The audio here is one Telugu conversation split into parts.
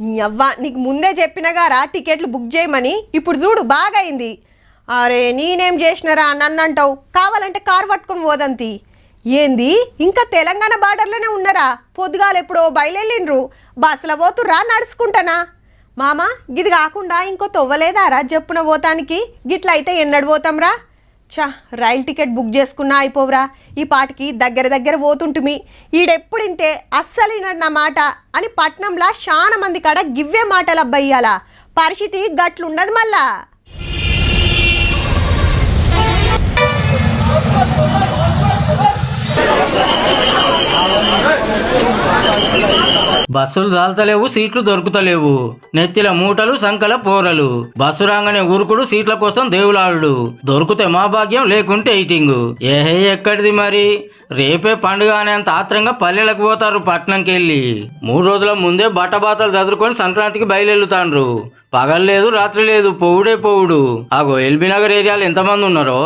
అవ్వా నీకు ముందే చెప్పినగారా టికెట్లు బుక్ చేయమని. ఇప్పుడు చూడు బాగా అయింది. అరే నేనేం చేసినారా నన్ను అంటావు. కావాలంటే కారు పట్టుకొని పోదంతి. ఏంది ఇంకా తెలంగాణ బార్డర్లోనే ఉన్నారా? పొద్దుగాలు ఎప్పుడో బయలుదేరిండ్రు. బస్సులో పోతుర్రా నడుచుకుంటానా? మామ గిది కాకుండా ఇంకో తొవ్వలేదారా చెప్పున పోతానికి? గిట్ల అయితే ఎన్నడు పోతాంరా? చా రైలు టికెట్ బుక్ చేసుకున్నా అయిపోవరా. ఈ పాటికి దగ్గర పోతుంటుమి. ఈడెప్పుడు ఇంతే అస్సలు వినడు మాట అని పట్నంలా చాలా మంది కాడ గివ్వే మాటలు అబ్బయ్యాల. పరిస్థితి గట్లున్నది మళ్ళా. బస్సులు చాలతలేవు, సీట్లు దొరుకుతలేవు. నెత్తిల మూటలు, సంకల పోరలు. బస్సు రాగానే ఊరుకుడు, సీట్ల కోసం దేవులాడు. దొరికితే మా భాగ్యం, లేకుంటే ఎయిటింగ్. ఏహే ఎక్కడిది మరి? రేపే పండుగ అనేంత ఆత్రంగా పల్లెలకు పోతారు పట్నంకి వెళ్ళి. 3 రోజుల ముందే బట్టబాతలు చదువుకొని సంక్రాంతికి బయలుతాండ్రు. పగల్లేదు రాత్రి లేదు, పోవుడు. ఆగో ఎల్బీ నగర్ ఏరియాలో ఎంతమంది ఉన్నారో.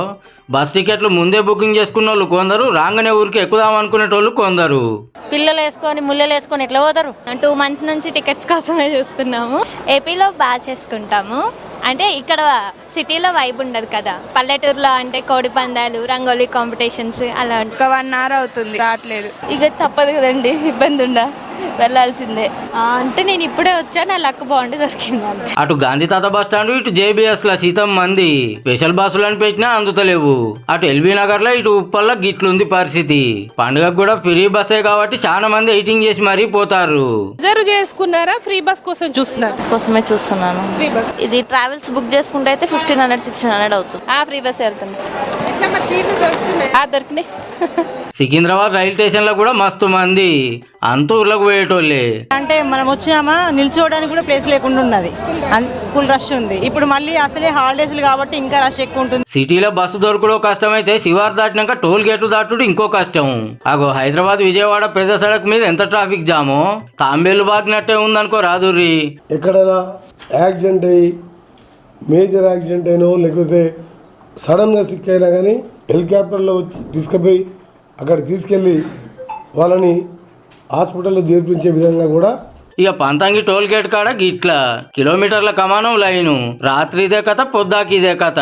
బస్ టికెట్లు ముందే బుకింగ్ చేసుకున్న వాళ్ళు కొందరు, రాగానే ఊరికి ఎక్కుదాం అనుకునేటోళ్ళు కొందరు. పిల్లలు వేసుకొని ముళ్ళలు వేసుకొని ఎట్లా పోతారు? 2 months నుంచి టికెట్స్ కోసమే చూస్తున్నాము. ఏపీలో బాగా చేసుకుంటాము. అంటే ఇక్కడ సిటీలో వైబ్ ఉండదు కదా. పల్లెటూరులో అంటే కోడి పందాలు, రంగోలీ కాంపిటీషన్స్ అలా. ఒక 1 hour అవుతుంది రావట్లేదు. ఇక తప్పదు కదండి, ఇబ్బంది ఉండ వెళ్ళాల్సిందే. అంటే నేను ఇప్పుడే వచ్చా, నా లక్ బాగుండి దొరికింది అంతే. అటు గాంధీ తాత బస్ స్టాండ్, ఇటు జేబీఎస్ లా సీతం మంది. స్పెషల్ బస్సులు అని పెట్టినా అందుతలేవు. అటు ఎల్బీ నగర్ లో, ఇటు ఉప్పల్లో గిట్లుంది పరిస్థితి. పండుగకు కూడా ఫ్రీ బస్సే కాబట్టి చాలా మంది ఎయిటింగ్ చేసి మరీ పోతారు. రిజర్వ్ చేసుకున్నారా? ఫ్రీ బస్ కోసం చూస్తున్నారు? కోసమే చూస్తున్నాను. ఇది ట్రావెల్స్ బుక్ చేసుకుంటే అయితే 1500-1600 అవుతుంది. ఫ్రీ బస్ వెళ్తుంది. దొరికినాయి. సికింద్రాబాద్ రైల్ స్టేషన్ లో కూడా మస్తు మంది అంత ఊర్లకు పోయేటోళ్ళే. అంటే మనం వచ్చినామా నిల్చోవడానికి కూడా ప్లేస్ లేకుండా ఉన్నది. ఫుల్ రష్ ఉంది. ఇప్పుడు మళ్ళీ అసలే హాలిడేస్లు కాబట్టి ఇంకా రష్ ఎక్కువ ఉంటుంది. సిటీలో బస్సు దొరకడం కష్టమైతే శివారు దాటినాక టోల్ గేట్లు దాటుడు ఇంకో కష్టం. అగో హైదరాబాద్ విజయవాడ పెద్ద సడక్ మీద ఎంత ట్రాఫిక్ జామో. తాంబేలు బాగినట్టే ఉందనుకో రాదుర్రి. ఎక్కడైనా యాక్సిడెంట్ అయ్యి మేజర్ యాక్సిడెంట్ అయినో లేకపోతే సడన్గా సిక్ అయినా కానీ హెలికాప్టర్లో వచ్చి తీసుకుపోయి అక్కడ తీసుకెళ్ళి వాళ్ళని హాస్పిటల్లో చేర్పించే విధంగా కూడా. ఇక పంతంగి టోల్ గేట్ కాడ గిట్ల కిలోమీటర్ల కమానం లైను. రాత్రి ఇదే కథ, పొద్దాకి ఇదే కథ.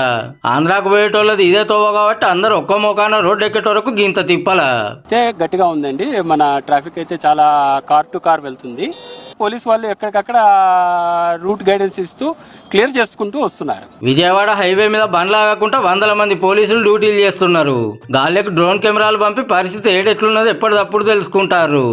ఆంధ్రాకు పోయేటోళ్ళది ఇదే తోవ కాబట్టి అందరు ఒక్క మోకాన రోడ్డు ఎక్కేట వరకు గింత తిప్పల. అయితే గట్టిగా ఉందండి. మన ట్రాఫిక్ అయితే చాలా కార్ టు కార్ వెళ్తుంది. పోలీసు వాళ్ళు ఎక్కడికక్కడ రూట్ గైడెన్స్ ఇస్తూ క్లియర్ చేసుకుంటూ వస్తున్నారు. విజయవాడ హైవే మీద బండ్లాగకుండా 100 మంది పోలీసులు డ్యూటీలు చేస్తున్నారు. గాలికి డ్రోన్ కెమెరాలు పంపి పరిస్థితి ఏడెట్లున్నదో ఎప్పటికప్పుడు తెలుసుకుంటారు.